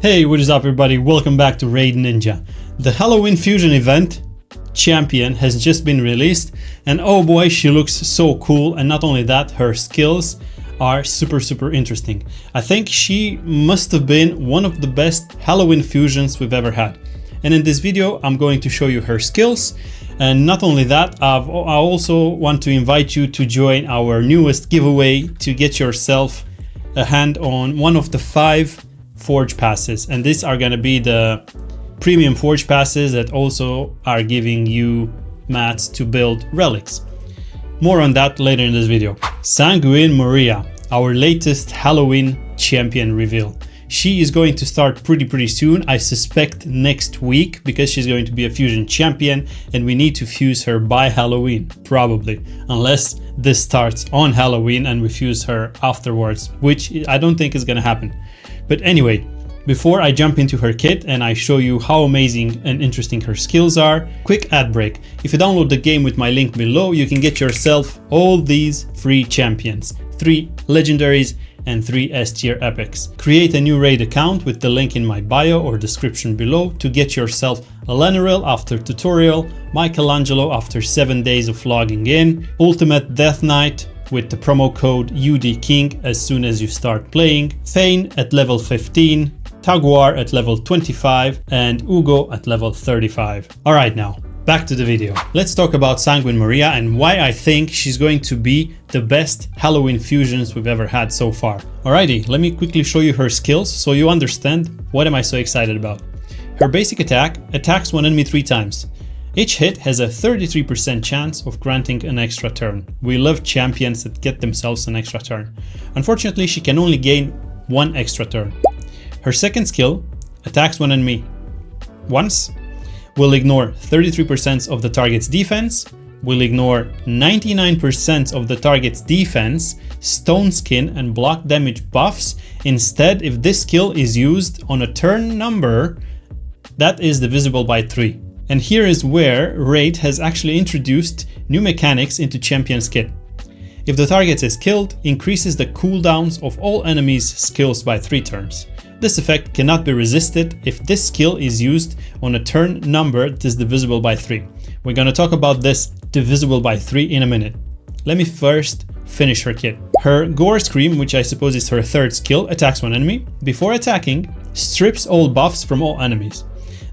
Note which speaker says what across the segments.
Speaker 1: Hey, what is up everybody? Welcome back to Raid Ninja. The Halloween Fusion event champion has just been released and oh boy, she looks so cool, and not only that, her skills are super interesting. I think she must have been one of the best Halloween fusions we've ever had. And in this video, I'm going to show you her skills. And not only that, I also want to invite you to join our newest giveaway to get yourself a hand on one of the 5 forge passes, and these are going to be the premium forge passes that also are giving you mats to build relics. More on that later in this video. Sanguine Minaya, our latest Halloween champion reveal. She is going to start pretty soon, I suspect next week, because she's going to be a fusion champion and we need to fuse her by Halloween, probably, unless this starts on Halloween and we fuse her afterwards, which I don't think is going to happen. But anyway, before I jump into her kit and I show you how amazing and interesting her skills are, quick ad break. If you download the game with my link below, you can get yourself all these free champions, 3 legendaries and 3 S tier epics. Create a new raid account with the link in my bio or description below to get yourself a Lenaril after tutorial, Michelangelo after 7 days of logging in, Ultimate Death Knight with the promo code UDKing as soon as you start playing, Thane at level 15, Taguar at level 25 and Ugo at level 35. Alright, now back to the video. Let's talk about Sanguine Minaya and why I think she's going to be the best Halloween fusions we've ever had so far. Alrighty, let me quickly show you her skills so you understand what am I so excited about. Her basic attack attacks one enemy 3 times. Each hit has a 33% chance of granting an extra turn. We love champions that get themselves an extra turn. Unfortunately, she can only gain 1 extra turn. Her second skill attacks one enemy once, will ignore 33% of the target's defense, will ignore 99% of the target's defense, stone skin and block damage buffs. Instead, if this skill is used on a turn number that is divisible by 3. And here is where Raid has actually introduced new mechanics into Champion's kit. If the target is killed, increases the cooldowns of all enemies' skills by 3 turns. This effect cannot be resisted if this skill is used on a turn number that is divisible by 3. We're going to talk about this divisible by 3 in a minute. Let me first finish her kit. Her Gore Scream, which I suppose is her 3rd skill, attacks one enemy. Before attacking, strips all buffs from all enemies.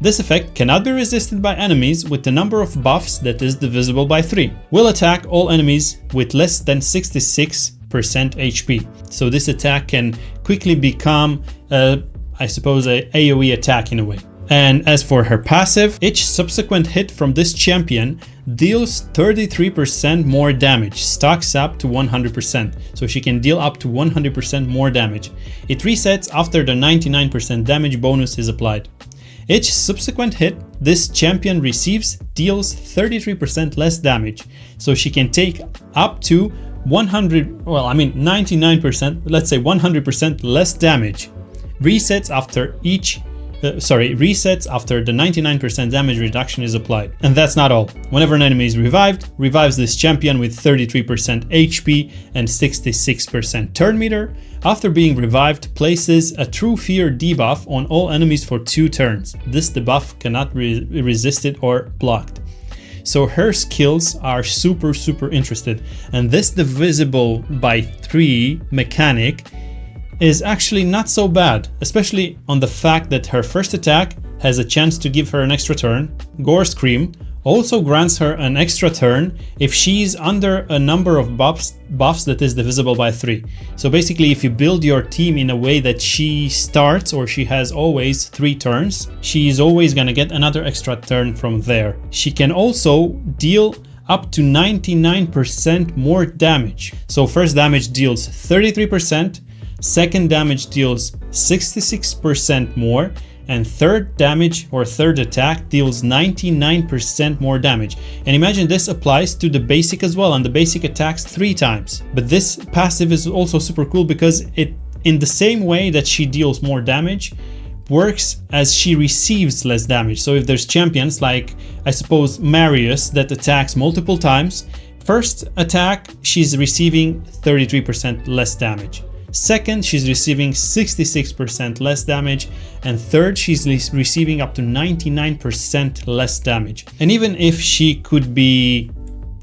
Speaker 1: This effect cannot be resisted by enemies with the number of buffs that is divisible by 3. Will attack all enemies with less than 66% HP. So this attack can quickly become, I suppose, a AoE attack in a way. And as for her passive, each subsequent hit from this champion deals 33% more damage, stacks up to 100%, so she can deal up to 100% more damage. It resets after the 99% damage bonus is applied. Each subsequent hit this champion receives deals 33% less damage, so she can take up to 99%, let's say 100% less damage. Resets after the 99% damage reduction is applied. And that's not all. Whenever an enemy is revived, revives this champion with 33% HP and 66% turn meter. After being revived, places a True Fear debuff on all enemies for 2 turns. This debuff cannot be resisted or blocked. So her skills are super interesting, and this divisible by 3 mechanic is actually not so bad, especially on the fact that her first attack has a chance to give her an extra turn. Gore Scream also grants her an extra turn if she's under a number of buffs that is divisible by 3. So basically, if you build your team in a way that she starts or she has always 3 turns, she's always gonna get another extra turn from there. She can also deal up to 99% more damage. So first damage deals 33%, second damage deals 66% more, and third damage or third attack deals 99% more damage. And imagine this applies to the basic as well, and the basic attacks 3 times. But this passive is also super cool because it, in the same way that she deals more damage, works as she receives less damage. So if there's champions like, I suppose, Marius that attacks multiple times, first attack she's receiving 33% less damage. Second, she's receiving 66% less damage. And third, she's receiving up to 99% less damage. And even if she could be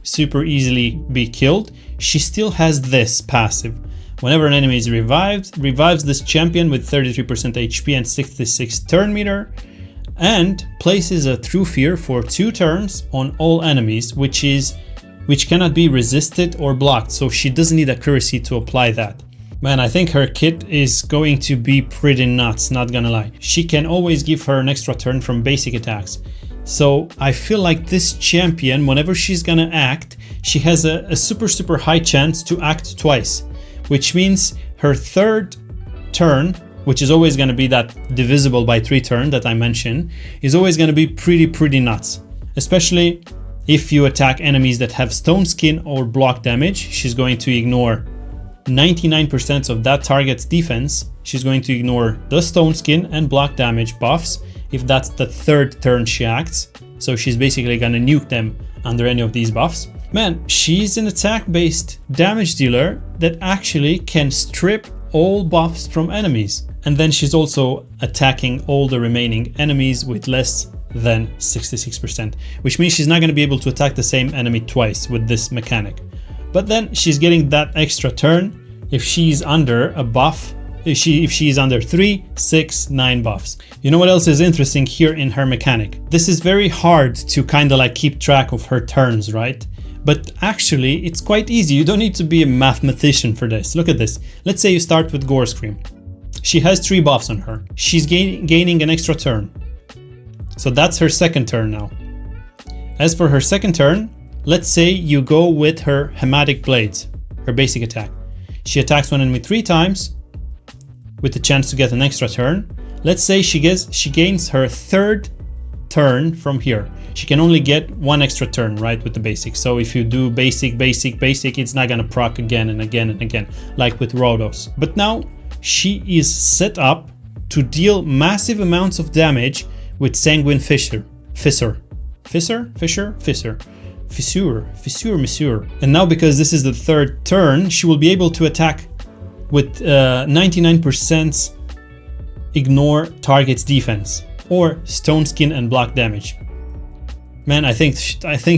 Speaker 1: super easily be killed, she still has this passive. Whenever an enemy is revived, revives this champion with 33% HP and 66 turn meter, and places a True Fear for 2 turns on all enemies, which cannot be resisted or blocked, so she doesn't need accuracy to apply that. Man, I think her kit is going to be pretty nuts, not gonna lie. She can always give her an extra turn from basic attacks. So I feel like this champion, whenever she's gonna act, she has a super high chance to act twice, which means her third turn, which is always going to be that divisible by 3 turn that I mentioned, is always going to be pretty nuts. Especially if you attack enemies that have stone skin or block damage, she's going to ignore 99% of that target's defense. She's going to ignore the stone skin and block damage buffs if that's the third turn she acts. So she's basically going to nuke them under any of these buffs. Man, she's an attack-based damage dealer that actually can strip all buffs from enemies. And then she's also attacking all the remaining enemies with less than 66%, which means she's not going to be able to attack the same enemy twice with this mechanic. But then she's getting that extra turn if she's under a buff, if she's under 3, 6, 9 buffs. You know what else is interesting here in her mechanic? This is very hard to kind of like keep track of her turns, right? But actually, it's quite easy. You don't need to be a mathematician for this. Look at this. Let's say you start with Gore Scream. She has 3 buffs on her. She's gaining an extra turn. So that's her second turn now. As for her second turn, let's say you go with her Hematic Blades, her basic attack. She attacks one enemy 3 times with the chance to get an extra turn. Let's say she gains her third turn from here. She can only get 1 extra turn, right, with the basic. So if you do basic, it's not gonna proc again and again and again, like with Rhodos. But now she is set up to deal massive amounts of damage with Sanguine Fissure. And now because this is the third turn, she will be able to attack with 99% ignore target's defense or stone skin and block damage. Man, I think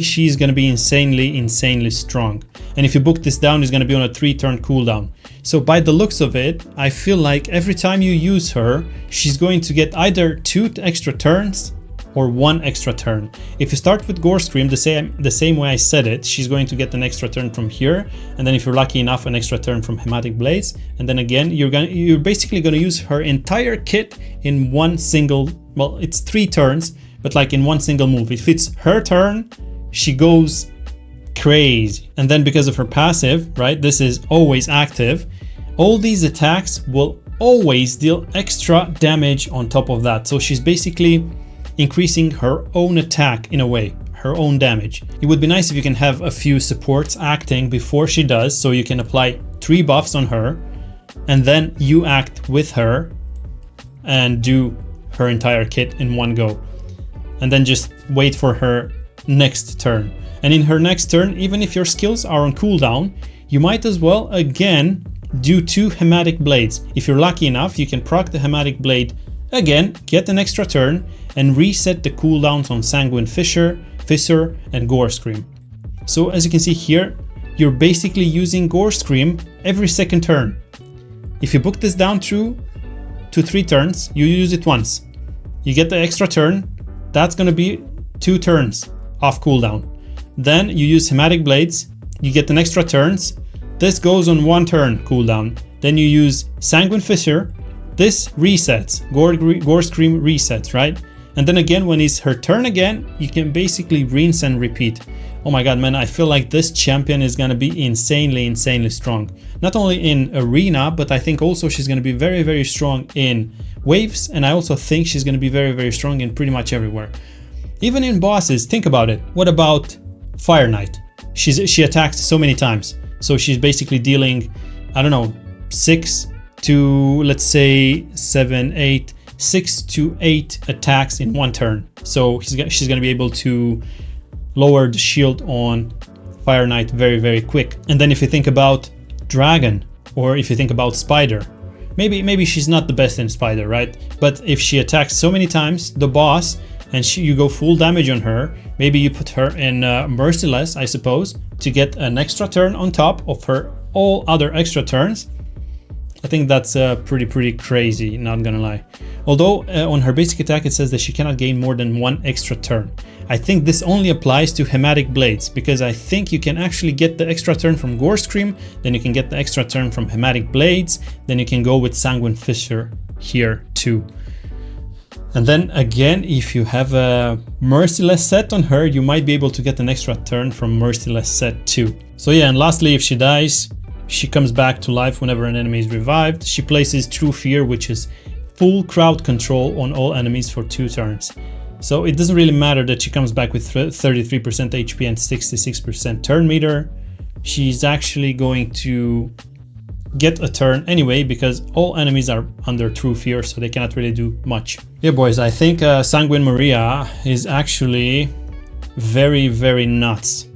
Speaker 1: she's gonna be insanely strong. And if you book this down, it's gonna be on a 3-turn cooldown. So by the looks of it, I feel like every time you use her, she's going to get either 2 extra turns or 1 extra turn. If you start with Gore Scream the same way I said it, she's going to get an extra turn from here, and then if you're lucky enough, an extra turn from Hematic Blades, and then again you're basically gonna use her entire kit in one single, well, it's 3 turns, but like in one single move. If it's her turn, she goes crazy. And then because of her passive, right, this is always active, all these attacks will always deal extra damage on top of that. So she's basically increasing her own attack in a way, her own damage. It would be nice if you can have a few supports acting before she does, so you can apply 3 buffs on her and then you act with her and do her entire kit in one go, and then just wait for her next turn. And in her next turn, even if your skills are on cooldown, you might as well again do 2 Hematic Blades. If you're lucky enough, you can proc the Hematic Blade again, get an extra turn, and reset the cooldowns on Sanguine Fissure, and Gore Scream. So as you can see here, you're basically using Gore Scream every second turn. If you book this down through to 3 turns, you use it once. You get the extra turn, that's gonna be 2 turns off cooldown. Then you use Hematic Blades, you get an extra turns, this goes on 1 turn cooldown. Then you use Sanguine Fissure, this resets, Gore Scream resets, right? And then again, when it's her turn again, you can basically rinse and repeat. Oh my god, man, I feel like this champion is gonna be insanely strong. Not only in arena, but I think also she's gonna be very strong in waves, and I also think she's gonna be very strong in pretty much everywhere. Even in bosses, think about it. What about Fire Knight? She attacked so many times. So she's basically dealing, I don't know, 6 to, let's say 7, 8, 6 to 8 attacks in 1 turn. So she's gonna be able to lower the shield on Fire Knight very quick. And then if you think about Dragon, Or if you think about Spider, maybe she's not the best in Spider, right? But if she attacks so many times the boss and you go full damage on her, maybe you put her in Merciless, I suppose, to get an extra turn on top of her all other extra turns. I think that's pretty crazy, not gonna lie. Although on her basic attack it says that she cannot gain more than 1 extra turn. I think this only applies to Hematic Blades, because I think you can actually get the extra turn from Gore Scream, then you can get the extra turn from Hematic Blades, then you can go with Sanguine Fissure here too. And then again, if you have a Merciless set on her, you might be able to get an extra turn from Merciless set too. So yeah, and lastly, if she dies, she comes back to life whenever an enemy is revived. She places True Fear, which is full crowd control on all enemies for 2 turns. So it doesn't really matter that she comes back with 33% HP and 66% turn meter. She's actually going to get a turn anyway, because all enemies are under True Fear, so they cannot really do much. Yeah, boys, I think Sanguine Maria is actually very nuts.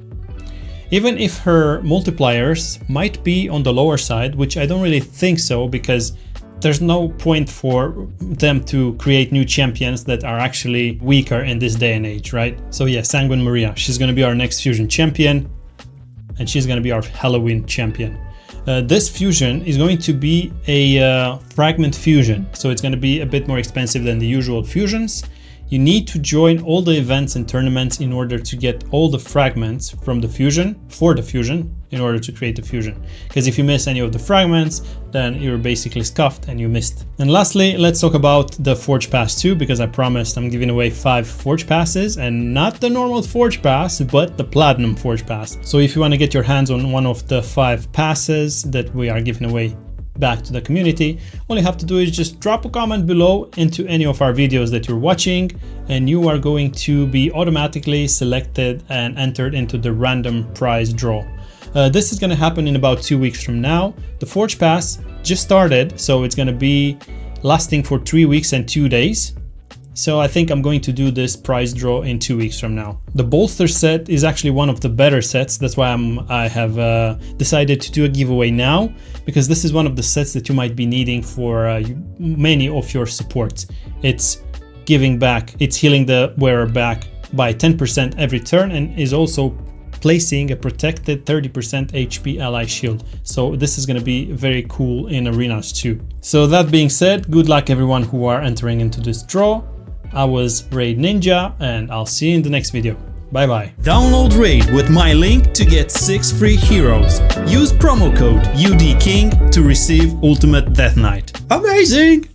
Speaker 1: Even if her multipliers might be on the lower side, which I don't really think so, because there's no point for them to create new champions that are actually weaker in this day and age, right? So yeah, Sanguine Maria, she's gonna be our next fusion champion, and she's gonna be our Halloween champion. This fusion is going to be a fragment fusion, so it's going to be a bit more expensive than the usual fusions. You need to join all the events and tournaments in order to get all the fragments from the fusion, for the fusion, in order to create the fusion. Because if you miss any of the fragments, then you're basically scuffed and you missed. And lastly, let's talk about the Forge Pass too, because I promised I'm giving away 5 Forge Passes, and not the normal Forge Pass, but the Platinum Forge Pass. So if you want to get your hands on one of the 5 passes that we are giving away back to the community, all you have to do is just drop a comment below into any of our videos that you're watching, and you are going to be automatically selected and entered into the random prize draw. This is going to happen in about 2 weeks from now. The Forge Pass just started, so it's going to be lasting for 3 weeks and 2 days. So I think I'm going to do this prize draw in 2 weeks from now. The bolster set is actually one of the better sets. That's why I have decided to do a giveaway now, because this is one of the sets that you might be needing for many of your supports. It's giving back, it's healing the wearer back by 10% every turn, and is also placing a protected 30% HP ally shield. So this is going to be very cool in arenas too. So that being said, good luck everyone who are entering into this draw. I was Raid Ninja, and I'll see you in the next video. Bye bye. Download Raid with my link to get 6 free heroes. Use promo code UDKing to receive Ultimate Death Knight. Amazing!